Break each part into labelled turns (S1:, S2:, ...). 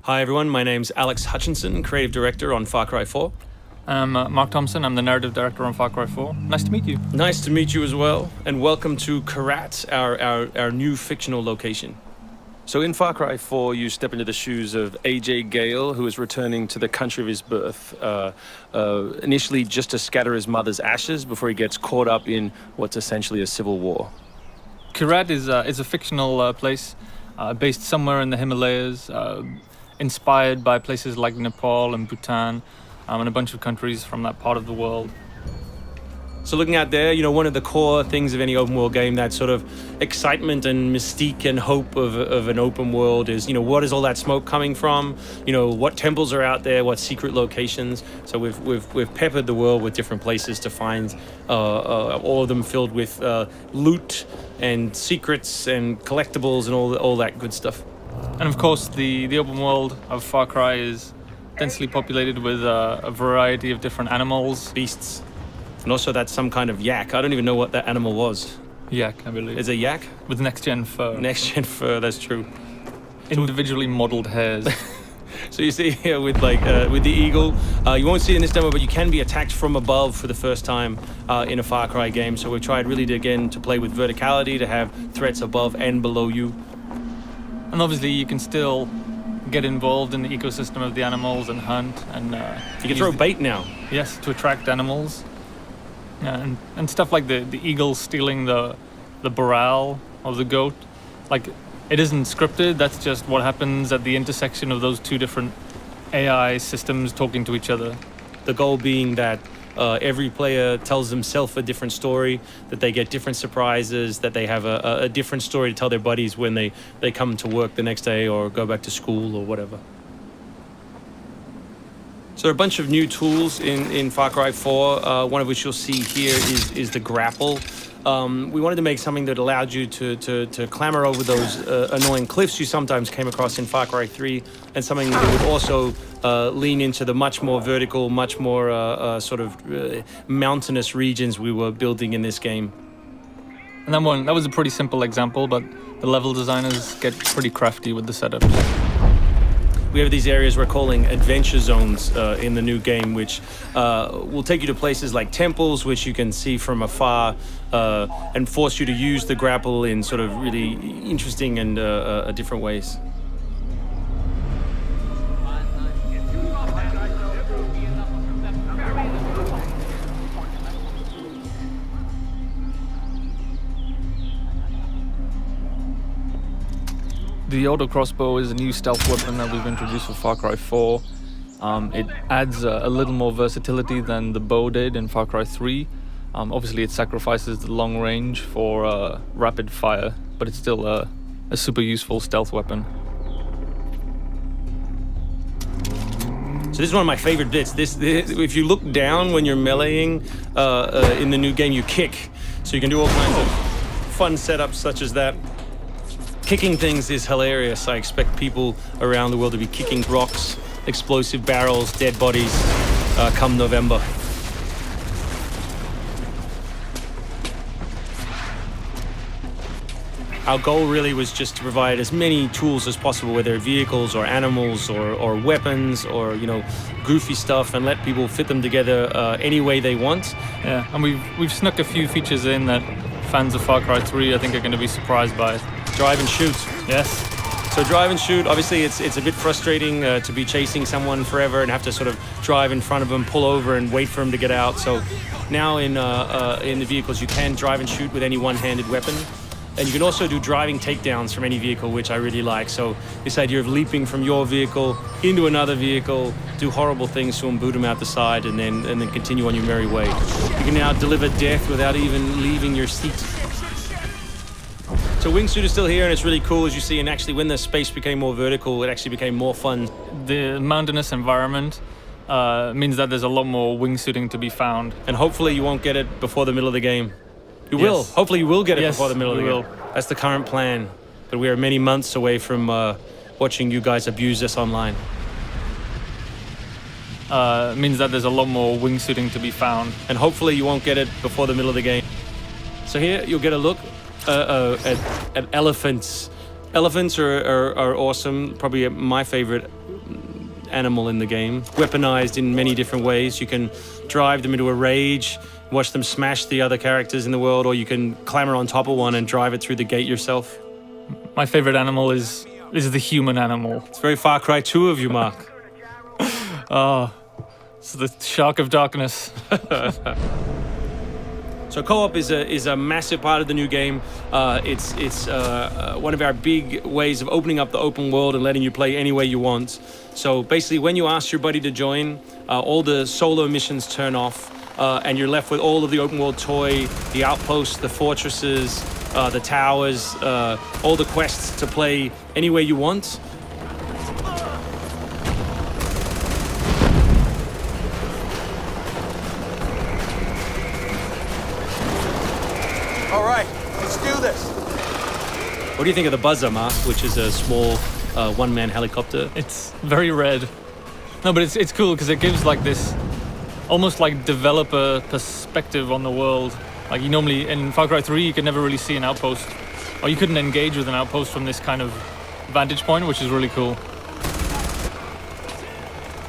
S1: Hi everyone, my name's Alex Hutchinson, Creative Director on Far Cry 4.
S2: I'm Mark Thompson, I'm the Narrative Director on Far Cry 4. Nice to meet you.
S1: Nice to meet you as well, and welcome to Karat, our new fictional location. So in Far Cry 4, you step into the shoes of AJ Gale, who is returning to the country of his birth, initially just to scatter his mother's ashes before he gets caught up in what's essentially a civil war.
S2: Karat is a fictional place based somewhere in the Himalayas, inspired by places like Nepal and Bhutan, and a bunch of countries from that part of the world.
S1: So looking out there, one of the core things of any open world game, that sort of excitement and mystique and hope of an open world is, what is all that smoke coming from? What temples are out there? What secret locations? So we've peppered the world with different places to find, all of them filled with loot and secrets and collectibles and all that good stuff.
S2: And of course, the open world of Far Cry is densely populated with a variety of different animals.
S1: Beasts. And also that's some kind of yak. I don't even know what that animal was.
S2: Yak, I believe.
S1: Is it a yak?
S2: With next-gen fur.
S1: Next-gen fur, that's true.
S2: Individually modeled hairs.
S1: So you see here with the eagle, you won't see it in this demo, but you can be attacked from above for the first time in a Far Cry game. So we've tried really to play with verticality, to have threats above and below you.
S2: And obviously you can still get involved in the ecosystem of the animals and hunt and
S1: you can throw bait now.
S2: Yes, to attract animals. Yeah, and stuff like the eagle stealing the morale of the goat. Like, it isn't scripted, that's just what happens at the intersection of those two different AI systems talking to each other.
S1: The goal being that every player tells themselves a different story, that they get different surprises, that they have a different story to tell their buddies when they come to work the next day or go back to school or whatever. So there are a bunch of new tools in Far Cry 4, one of which you'll see here is the grapple. We wanted to make something that allowed you to clamber over those annoying cliffs you sometimes came across in Far Cry 3, and something that would also lean into the much more vertical, much more mountainous regions we were building in this game.
S2: And that was a pretty simple example, but the level designers get pretty crafty with the setups.
S1: We have these areas we're calling adventure zones in the new game, which will take you to places like temples, which you can see from afar, and force you to use the grapple in sort of really interesting and different ways.
S2: The auto crossbow is a new stealth weapon that we've introduced for Far Cry 4. It adds a little more versatility than the bow did in Far Cry 3. Obviously it sacrifices the long range for rapid fire, but it's still a super useful stealth weapon.
S1: So this is one of my favorite bits. If you look down when you're meleeing in the new game, you kick. So you can do all kinds of fun setups such as that. Kicking things is hilarious. I expect people around the world to be kicking rocks, explosive barrels, dead bodies come November. Our goal really was just to provide as many tools as possible, whether vehicles or animals or weapons or goofy stuff, and let people fit them together any way they want.
S2: Yeah, and we've snuck a few features in that fans of Far Cry 3 I think are going to be surprised by.
S1: Drive and shoot.
S2: Yes.
S1: So drive and shoot, obviously it's a bit frustrating to be chasing someone forever and have to sort of drive in front of them, pull over and wait for them to get out. So now in the vehicles you can drive and shoot with any one-handed weapon. And you can also do driving takedowns from any vehicle, which I really like. So this idea of leaping from your vehicle into another vehicle, do horrible things to them, boot them out the side, and then continue on your merry way. You can now deliver death without even leaving your seat. So wingsuit is still here, and it's really cool, as you see, and actually when the space became more vertical, it actually became more fun.
S2: The mountainous environment means that there's a lot more wingsuiting to be found.
S1: And hopefully you won't get it before the middle of the game. You will. Hopefully you will get it before the middle of the game. That's the current plan. But we are many months away from watching you guys abuse this online.
S2: Means that there's a lot more wingsuiting to be found.
S1: And hopefully you won't get it before the middle of the game. So here you'll get a look at elephants. Elephants are awesome. Probably my favorite animal in the game, weaponized in many different ways. You can drive them into a rage, watch them smash the other characters in the world, or you can clamber on top of one and drive it through the gate yourself.
S2: My favorite animal is the human animal.
S1: It's very Far Cry 2 of you, Mark.
S2: Oh, it's the Shark of Darkness.
S1: So co-op is a massive part of the new game. It's one of our big ways of opening up the open world and letting you play any way you want. So basically, when you ask your buddy to join, all the solo missions turn off, and you're left with all of the open world toy, the outposts, the fortresses, the towers, all the quests to play any way you want.
S3: All right, let's do this.
S1: What do you think of the Buzzer, Mark, which is a small one-man helicopter?
S2: It's very red. No, but it's cool because it gives like this almost like developer perspective on the world. Like you normally in Far Cry 3 you could never really see an outpost, or you couldn't engage with an outpost from this kind of vantage point, which is really cool.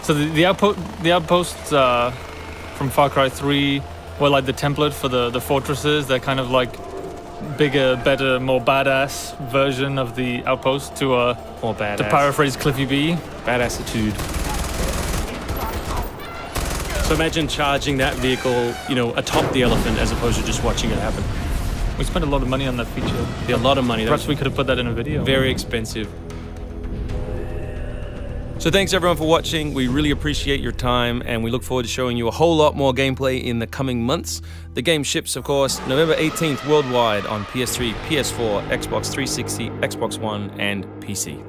S2: So the outposts from Far Cry 3 were like the template for the fortresses. They're kind of like bigger, better, more badass version of the outpost to
S1: More badass.
S2: to paraphrase Cliffy B.
S1: Badassitude. So imagine charging that vehicle, atop the elephant as opposed to just watching it happen.
S2: We spent a lot of money on that feature.
S1: A lot of money.
S2: Perhaps we could have put that in a video.
S1: Very expensive. So thanks everyone for watching. We really appreciate your time, and we look forward to showing you a whole lot more gameplay in the coming months. The game ships, of course, November 18th worldwide on PS3, PS4, Xbox 360, Xbox One, and PC.